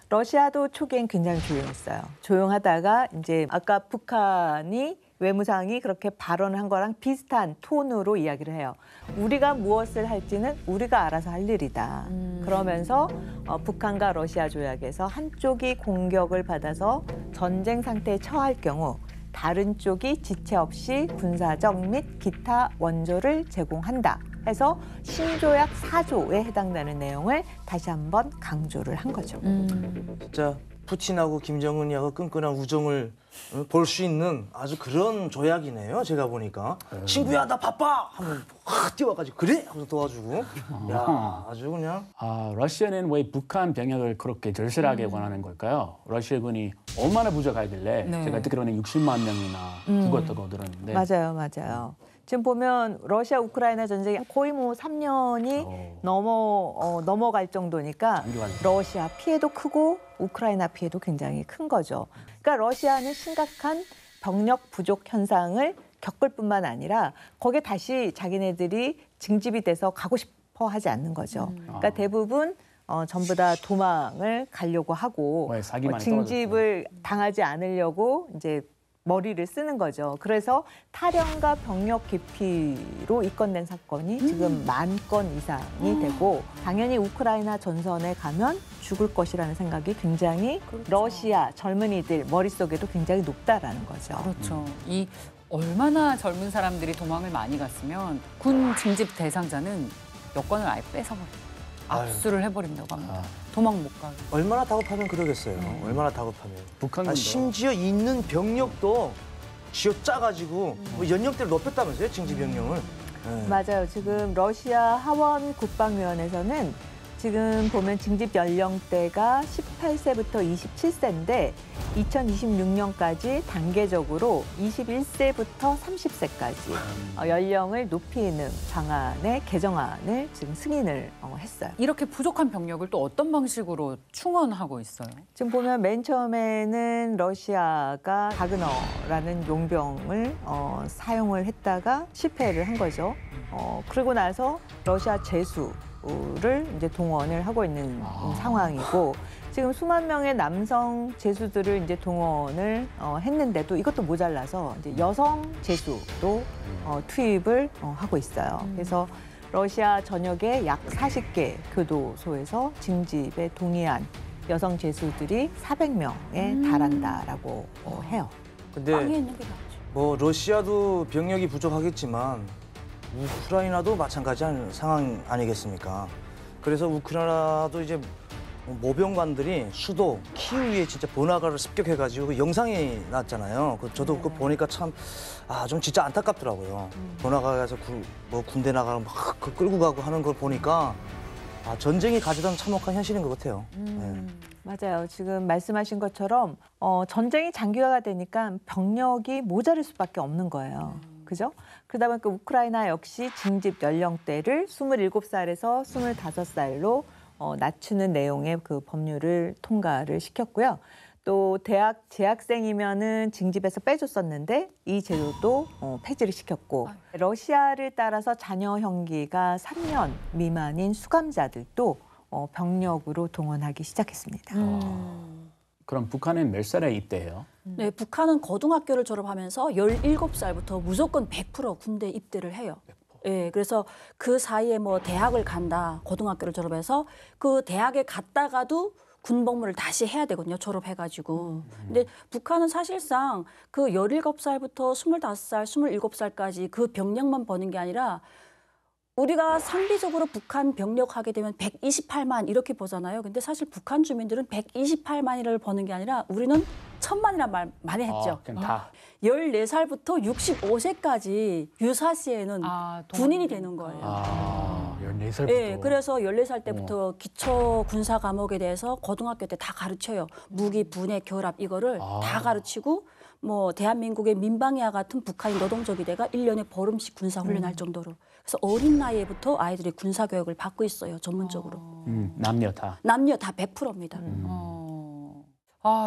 러시아도 초기엔 굉장히 조용했어요. 조용하다가 이제 아까 북한이 외무상이 그렇게 발언을 한 거랑 비슷한 톤으로 이야기를 해요. 우리가 무엇을 할지는 우리가 알아서 할 일이다. 그러면서 북한과 러시아 조약에서 한쪽이 공격을 받아서 전쟁 상태에 처할 경우 다른 쪽이 지체 없이 군사적 및 기타 원조를 제공한다 해서 신조약 4조에 해당되는 내용을 다시 한번 강조를 한 거죠. 진짜 푸틴하고 김정은이하고 끈끈한 우정을 볼 수 있는 아주 그런 조약이네요. 제가 보니까 친구야 나 바빠 하면 확 뛰어와가지고 그래 하면서 도와주고 야 아주 그냥 러시아는 왜 북한 병력을 그렇게 절실하게 원하는 걸까요? 러시아군이 얼마나 부족하길래 네. 제가 듣기로는 60만 명이나 죽었다고 들었는데 맞아요. 지금 보면 러시아 우크라이나 전쟁이 거의 뭐 3년이 넘어갈 정도니까 러시아 피해도 크고 우크라이나 피해도 굉장히 큰 거죠. 그러니까 러시아는 심각한 병력 부족 현상을 겪을 뿐만 아니라 거기에 다시 자기네들이 징집이 돼서 가고 싶어 하지 않는 거죠. 그러니까 대부분 전부 다 도망을 가려고 하고 징집을 당하지 않으려고 이제 머리를 쓰는 거죠. 그래서 탈영과 병력 기피로 입건된 사건이 지금 10,000건 이상이 되고 당연히 우크라이나 전선에 가면 죽을 것이라는 생각이 굉장히 러시아 젊은이들 머릿속에도 굉장히 높다라는 거죠. 그렇죠. 이 얼마나 젊은 사람들이 도망을 많이 갔으면 군 징집 대상자는 여권을 아예 뺏어버려요. 압수를 해버린다고 합니다. 도망 못 가게. 얼마나 다급하면 그러겠어요. 얼마나 다급하면. 북한군도 심지어 있는 병력도 쥐어짜가지고 연령대를 높였다면서요, 징집 연령을. 맞아요. 지금 러시아 하원 국방위원회에서는 지금 보면 징집 연령대가 18세부터 27세인데 2026년까지 단계적으로 21세부터 30세까지 연령을 높이는 방안의 개정안을 지금 승인을 했어요. 이렇게 부족한 병력을 또 어떤 방식으로 충원하고 있어요? 지금 보면 맨 처음에는 러시아가 바그너라는 용병을 사용을 했다가 실패를 한 거죠. 그리고 나서 러시아 제수 제수를 이제 동원을 하고 있는 상황이고 지금 수만 명의 남성 제수들을 이제 동원을 했는데도 이것도 모자라서 이제 여성 제수도 투입을 하고 있어요. 그래서 러시아 전역의 약 40개 교도소에서 징집에 동의한 여성 제수들이 400명에 달한다라고 해요. 근데 땅에 있는 게 낫죠. 뭐 러시아도 병력이 부족하겠지만 우크라이나도 마찬가지한 상황 아니겠습니까? 그래서 우크라이나도 이제 모병관들이 수도 키우에 진짜 번화가를 습격해가지고 그 영상이 났잖아요. 저도 그거 보니까 참 좀 진짜 안타깝더라고요. 번화가에서 뭐 군대 나가면 막 끌고 가고 하는 걸 보니까 전쟁이 가져다 참혹한 현실인 것 같아요. 네. 맞아요. 지금 말씀하신 것처럼 전쟁이 장기화가 되니까 병력이 모자랄 수밖에 없는 거예요. 그죠? 그러다 보니까 우크라이나 역시 징집 연령대를 27살에서 25살로 낮추는 내용의 그 법률을 통과를 시켰고요. 또 대학 재학생이면은 징집에서 빼줬었는데 이 제도도 폐지를 시켰고 러시아를 따라서 자녀형기가 3년 미만인 수감자들도 병력으로 동원하기 시작했습니다. 그럼 북한은 몇 살에 입대해요? 네, 북한은 고등학교를 졸업하면서 17살부터 무조건 100% 군대 입대를 해요. 예, 그래서 그 사이에 뭐 대학을 간다, 고등학교를 졸업해서 그 대학에 갔다가도 군복무를 다시 해야 되거든요, 졸업해가지고. 근데 북한은 사실상 그 17살부터 25살, 27살까지 그 병력만 버는 게 아니라 우리가 상비적으로 북한 병력하게 되면 128만 이렇게 보잖아요. 근데 사실 북한 주민들은 128만이를 버는 게 아니라 우리는 1000만이란 말 많이 했죠. 그냥 다. 14살부터 65세까지 유사시에는 군인이 되는 거예요. 14살부터. 네, 그래서 14살 때부터 기초 군사 과목에 대해서 고등학교 때 다 가르쳐요. 무기, 분해, 결합 이거를 다 가르치고 뭐 대한민국의 민방위와 같은 북한이 노동조기대가 1년에 보름씩 군사 훈련할 정도로. 그래서 어린 나이에부터 아이들이 군사 교육을 받고 있어요, 전문적으로. 남녀 다. 남녀 다 100%입니다.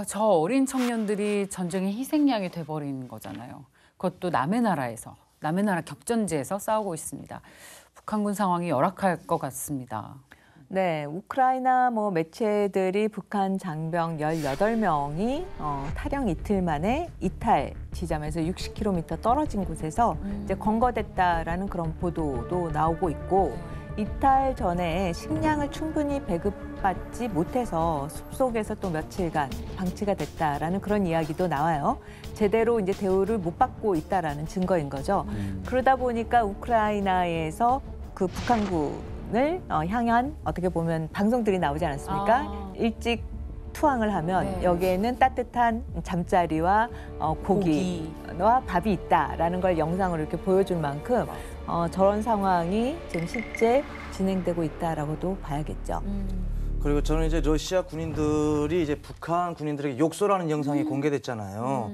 저 어린 청년들이 전쟁의 희생양이 돼버린 거잖아요. 그것도 남의 나라에서, 남의 나라 격전지에서 싸우고 있습니다. 북한군 상황이 열악할 것 같습니다. 네, 우크라이나 매체들이 북한 장병 18명이 탈영 이틀 만에 이탈 지점에서 60km 떨어진 곳에서 이제 건거됐다라는 그런 보도도 나오고 있고 이탈 전에 식량을 충분히 배급받지 못해서 숲속에서 또 며칠간 방치가 됐다라는 그런 이야기도 나와요. 제대로 이제 대우를 못 받고 있다라는 증거인 거죠. 그러다 보니까 우크라이나에서 그 북한군을 향한 어떻게 보면 방송들이 나오지 않았습니까? 일찍 투항을 하면 여기에는 따뜻한 잠자리와 고기와 밥이 있다라는 걸 영상으로 이렇게 보여줄 만큼 저런 상황이 지금 실제 진행되고 있다라고도 봐야겠죠. 그리고 저는 이제 러시아 군인들이 이제 북한 군인들에게 욕설하는 영상이 공개됐잖아요.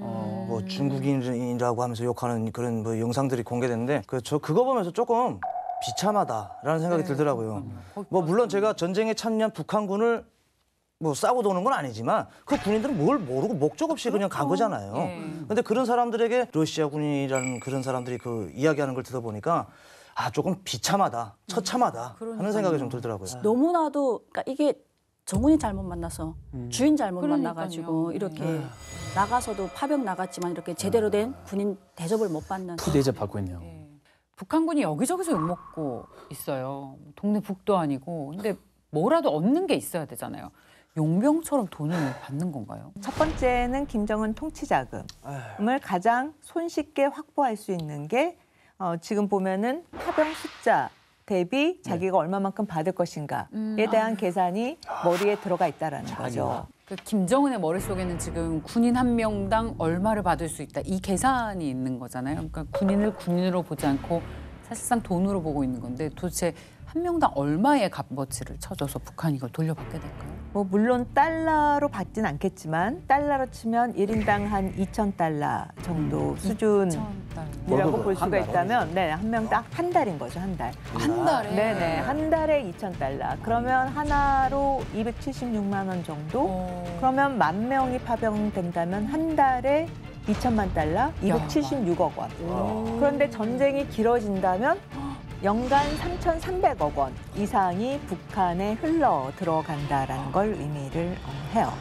뭐 중국인이라고 하면서 욕하는 그런 뭐 영상들이 공개됐는데 저 그거 보면서 조금 비참하다라는 생각이 들더라고요. 뭐 물론 제가 전쟁에 참여한 북한군을 뭐 싸고 도는 건 아니지만 그 군인들은 뭘 모르고 목적 없이 그냥 간 거잖아요. 근데 그런 사람들에게 러시아 군인이라는 그런 사람들이 그 이야기하는 걸 들어보니까 조금 비참하다, 처참하다 하는 생각이 좀 들더라고요. 너무나도 그러니까 이게 정훈이 잘못 만나서 주인 잘못 만나가지고 이렇게 나가서도 파병 나갔지만 이렇게 제대로 된 군인 대접을 못 받는. 푸대접 받고 있네요. 북한군이 여기저기서 욕먹고 있어요. 동네 북도 아니고. 근데 뭐라도 얻는 게 있어야 되잖아요. 용병처럼 돈을 받는 건가요? 첫 번째는 김정은 통치자금을 가장 손쉽게 확보할 수 있는 게 지금 보면은 파병 숫자 대비 자기가 얼마만큼 받을 것인가에 대한 계산이 머리에 들어가 있다라는 거죠. 그 김정은의 머릿속에는 지금 군인 한 명당 얼마를 받을 수 있다. 이 계산이 있는 거잖아요. 그러니까 군인을 군인으로 보지 않고 사실상 돈으로 보고 있는 건데 도대체 한 명당 얼마의 값어치를 쳐줘서 북한이 이걸 돌려받게 될까요? 물론 달러로 받진 않겠지만 달러로 치면 1인당 한 2,000달러 정도 수준이라고 볼 수가 있다면 한 명당 한 달인 거죠, 한 달. 한 달에? 네네, 한 달에 2,000달러. 그러면 하나로 276만 원 정도? 그러면 10,000명이 파병된다면 한 달에 2천만 달러, 276억 원. 그런데 전쟁이 길어진다면 연간 3,300억 원 이상이 북한에 흘러 들어간다라는 걸 의미를 해요.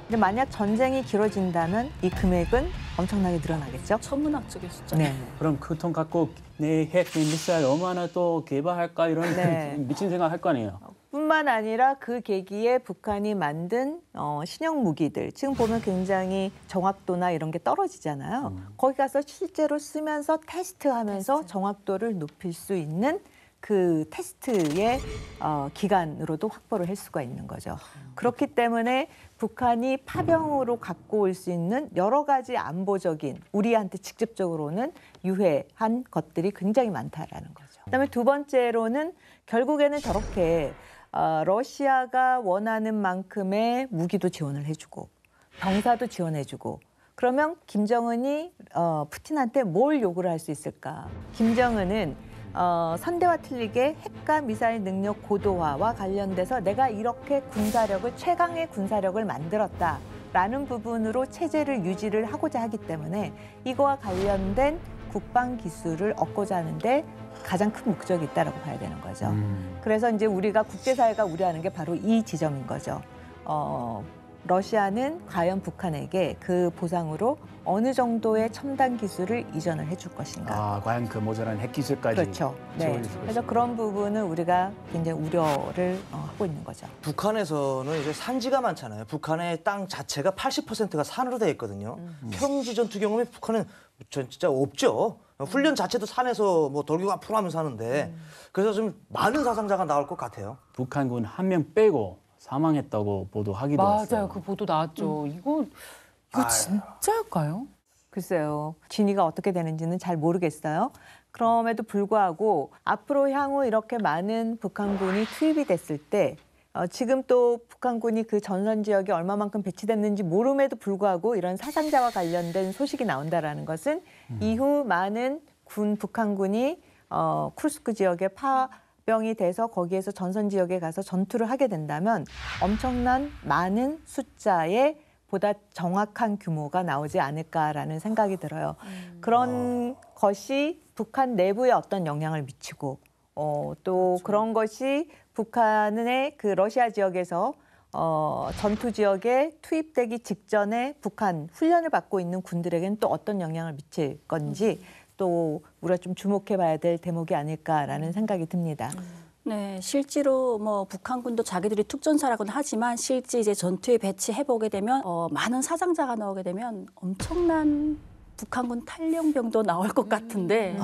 근데 만약 전쟁이 길어진다면 이 금액은 엄청나게 늘어나겠죠? 천문학적인 숫자. 네. 그럼 그 돈 갖고 내 핵 미사일 얼마나 또 개발할까 이런 네. 미친 생각 할 거 아니에요. 뿐만 아니라 그 계기에 북한이 만든 신형 무기들 지금 보면 굉장히 정확도나 이런 게 떨어지잖아요. 거기 가서 실제로 쓰면서 테스트하면서 정확도를 높일 수 있는 그 테스트의 기간으로도 확보를 할 수가 있는 거죠. 그렇기 때문에 북한이 파병으로 갖고 올 수 있는 여러 가지 안보적인 우리한테 직접적으로는 유해한 것들이 굉장히 많다라는 거죠. 그다음에 두 번째로는 결국에는 저렇게 러시아가 원하는 만큼의 무기도 지원을 해주고 병사도 지원해주고 그러면 김정은이 푸틴한테 뭘 요구를 할 수 있을까? 김정은은 선대와 틀리게 핵과 미사일 능력 고도화와 관련돼서 내가 이렇게 군사력을 최강의 군사력을 만들었다라는 부분으로 체제를 유지를 하고자 하기 때문에 이거와 관련된 국방 기술을 얻고자 하는데 가장 큰 목적이 있다라고 봐야 되는 거죠. 그래서 이제 우리가 국제사회가 우려하는 게 바로 이 지점인 거죠. 러시아는 과연 북한에게 그 보상으로 어느 정도의 첨단 기술을 이전을 해줄 것인가. 과연 그 모자란 핵 기술까지. 그렇죠. 네. 그래서 그런 부분은 우리가 굉장히 우려를 하고 있는 거죠. 북한에서는 이제 산지가 많잖아요. 북한의 땅 자체가 80%가 산으로 되어 있거든요. 평지 전투 경험이 북한은 진짜 없죠. 훈련 자체도 산에서 뭐 돌기가 앞으로 하면서 하는데 그래서 좀 많은 사상자가 나올 것 같아요. 북한군 한 명 빼고 사망했다고 보도하기도 했어요. 맞아요. 그 보도 나왔죠. 이거 진짜일까요? 글쎄요. 진위가 어떻게 되는지는 잘 모르겠어요. 그럼에도 불구하고 앞으로 향후 이렇게 많은 북한군이 투입이 됐을 때 지금 또 북한군이 그 전선 지역에 얼마만큼 배치됐는지 모름에도 불구하고 이런 사상자와 관련된 소식이 나온다라는 것은 이후 많은 북한군이 쿠르스크 지역에 파병이 돼서 거기에서 전선 지역에 가서 전투를 하게 된다면 엄청난 많은 숫자의 보다 정확한 규모가 나오지 않을까라는 생각이 들어요. 그런 것이 북한 내부에 어떤 영향을 미치고 또 그런 것이 북한의 그 러시아 지역에서 전투 지역에 투입되기 직전에 북한 훈련을 받고 있는 군들에게는 또 어떤 영향을 미칠 건지 또 우리가 좀 주목해봐야 될 대목이 아닐까라는 생각이 듭니다. 네, 실제로 뭐 북한군도 자기들이 특전사라고는 하지만 실제 이제 전투에 배치해보게 되면 많은 사상자가 나오게 되면 엄청난 북한군 탈영병도 나올 것 같은데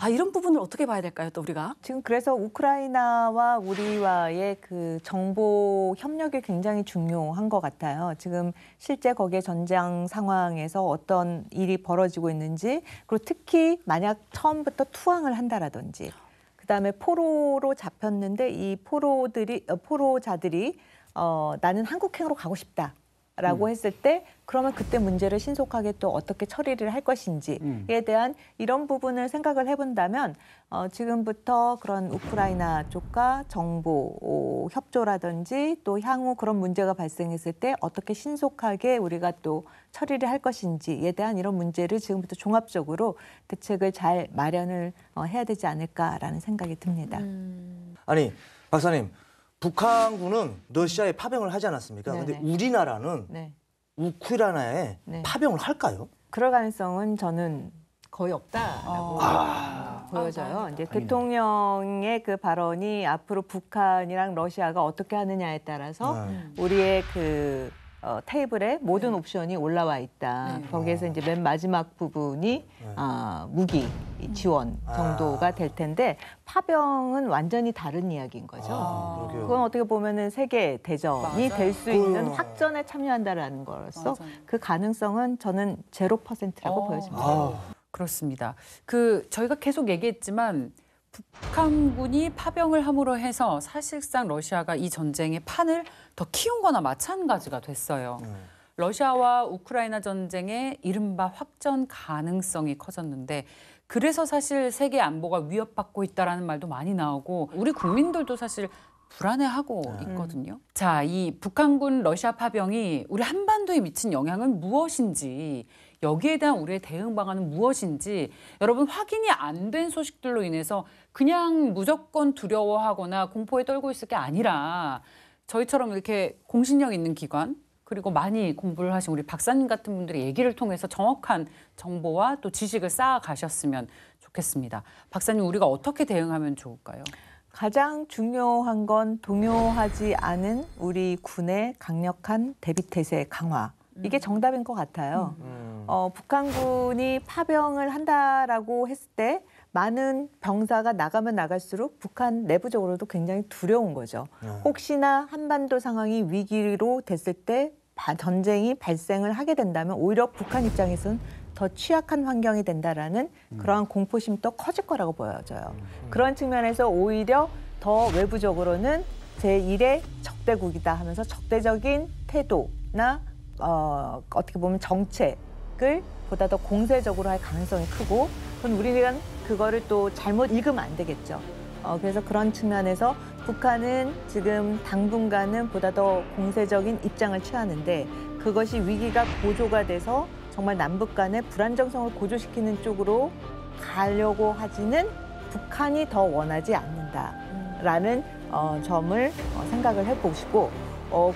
이런 부분을 어떻게 봐야 될까요, 또 우리가? 지금 그래서 우크라이나와 우리와의 그 정보 협력이 굉장히 중요한 것 같아요. 지금 실제 거기에 전장 상황에서 어떤 일이 벌어지고 있는지 그리고 특히 만약 처음부터 투항을 한다라든지 그다음에 포로로 잡혔는데 이 포로자들이 나는 한국행으로 가고 싶다라고 했을 때 그러면 그때 문제를 신속하게 또 어떻게 처리를 할 것인지에 대한 이런 부분을 생각을 해본다면 지금부터 그런 우크라이나 쪽과 정보 협조라든지 또 향후 그런 문제가 발생했을 때 어떻게 신속하게 우리가 또 처리를 할 것인지에 대한 이런 문제를 지금부터 종합적으로 대책을 잘 마련을 해야 되지 않을까라는 생각이 듭니다. 아니, 박사님. 북한군은 러시아에 파병을 하지 않았습니까? 그런데 우리나라는 우크라이나에 파병을 할까요? 그럴 가능성은 저는 거의 없다라고 보여져요. 이제 대통령의 그 발언이 앞으로 북한이랑 러시아가 어떻게 하느냐에 따라서 우리의 그 테이블에 모든 옵션이 올라와 있다. 거기에서 이제 맨 마지막 부분이 무기 지원 정도가 될 텐데 파병은 완전히 다른 이야기인 거죠. 그건 어떻게 보면은 세계 대전이 될 수 있는 확전에 참여한다라는 거로서 그 가능성은 저는 0%라고 보여집니다. 그렇습니다. 저희가 계속 얘기했지만 북한군이 파병을 함으로 해서 사실상 러시아가 이 전쟁의 판을 더 키운 거나 마찬가지가 됐어요. 러시아와 우크라이나 전쟁의 이른바 확전 가능성이 커졌는데 그래서 사실 세계 안보가 위협받고 있다라는 말도 많이 나오고 우리 국민들도 사실 불안해하고 있거든요. 자, 이 북한군 러시아 파병이 우리 한반도에 미친 영향은 무엇인지 여기에 대한 우리의 대응 방안은 무엇인지 여러분 확인이 안 된 소식들로 인해서 그냥 무조건 두려워하거나 공포에 떨고 있을 게 아니라 저희처럼 이렇게 공신력 있는 기관 그리고 많이 공부를 하신 우리 박사님 같은 분들의 얘기를 통해서 정확한 정보와 또 지식을 쌓아 가셨으면 좋겠습니다. 박사님, 우리가 어떻게 대응하면 좋을까요? 가장 중요한 건 동요하지 않은 우리 군의 강력한 대비태세 강화. 이게 정답인 것 같아요. 북한군이 파병을 한다라고 했을 때 많은 병사가 나가면 나갈수록 북한 내부적으로도 굉장히 두려운 거죠. 혹시나 한반도 상황이 위기로 됐을 때 전쟁이 발생을 하게 된다면 오히려 북한 입장에서는 더 취약한 환경이 된다라는 그러한 공포심이 더 커질 거라고 보여져요. 그런 측면에서 오히려 더 외부적으로는 제1의 적대국이다 하면서 적대적인 태도나 어떻게 보면 정책을 보다 더 공세적으로 할 가능성이 크고 그건 우리는 그거를 또 잘못 읽으면 안 되겠죠. 그래서 그런 측면에서 북한은 지금 당분간은 보다 더 공세적인 입장을 취하는데 그것이 위기가 고조가 돼서 정말 남북 간의 불안정성을 고조시키는 쪽으로 가려고 하지는 북한이 더 원하지 않는다라는 점을 생각을 해보시고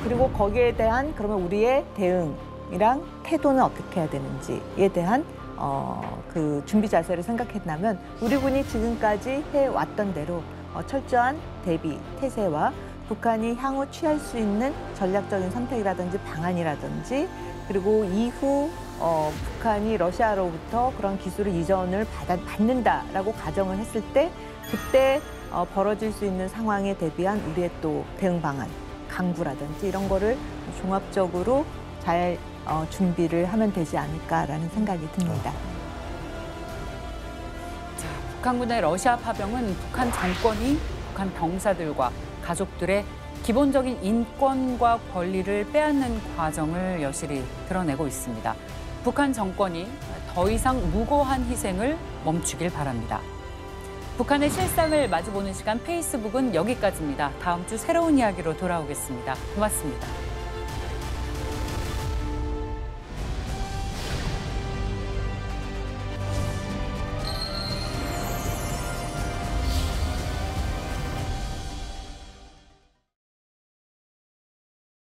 그리고 거기에 대한 그러면 우리의 대응이랑 태도는 어떻게 해야 되는지에 대한 그 준비 자세를 생각한다면 우리 군이 지금까지 해왔던 대로 철저한 대비, 태세와 북한이 향후 취할 수 있는 전략적인 선택이라든지 방안이라든지 그리고 이후 북한이 러시아로부터 그런 기술을 이전을 받는다라고 가정을 했을 때 그때 벌어질 수 있는 상황에 대비한 우리의 또 대응 방안, 강구라든지 이런 거를 종합적으로 잘 준비를 하면 되지 않을까라는 생각이 듭니다. 자, 북한군의 러시아 파병은 북한 정권이 북한 병사들과 가족들의 기본적인 인권과 권리를 빼앗는 과정을 여실히 드러내고 있습니다. 북한 정권이 더 이상 무고한 희생을 멈추길 바랍니다. 북한의 실상을 마주보는 시간 페이스북은 여기까지입니다. 다음 주 새로운 이야기로 돌아오겠습니다. 고맙습니다.